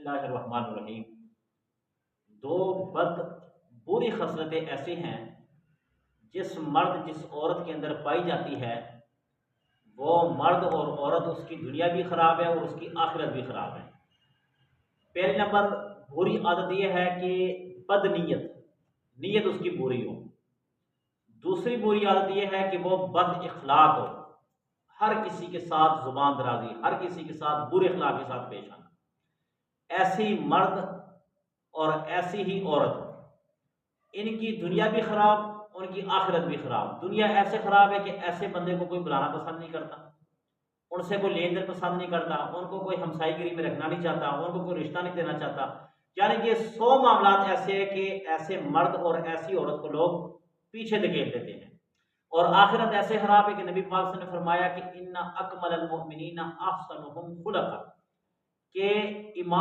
बिस्मिल्लाहिर्रहमानिर्रहीम। दो बद बुरी खसलतें ऐसी हैं जिस मर्द जिस औरत के अंदर पाई जाती है वो मर्द और औरत उसकी दुनिया भी खराब है और उसकी आखिरत भी खराब है। पहले नंबर बुरी आदत यह है कि बदनीयत, नीयत उसकी बुरी हो। दूसरी बुरी आदत यह है कि वो बद इखलाक हो, हर किसी के साथ जुबान दराजी, हर किसी के साथ बुरे अखलाक के साथ पेश आना। ऐसी मर्द और ऐसी ही औरत, इनकी दुनिया भी खराब, उनकी आखिरत भी खराब। दुनिया ऐसे खराब है कि ऐसे बंदे को कोई बुलाना पसंद नहीं करता, उनसे कोई लेन देन पसंद नहीं करता, उनको कोई हमसाईगिरी में रखना नहीं चाहता, उनको कोई रिश्ता नहीं देना चाहता। यानी कि 100 मामलात ऐसे हैं कि ऐसे मर्द और ऐसी औरत को लोग पीछे धकेल देते हैं। और आखिरत ऐसे खराब है कि नबी पाक ने फरमाया कि इन्ना अकमल मुमिनीना अहसनुहुम खुलक़ा, के ईमान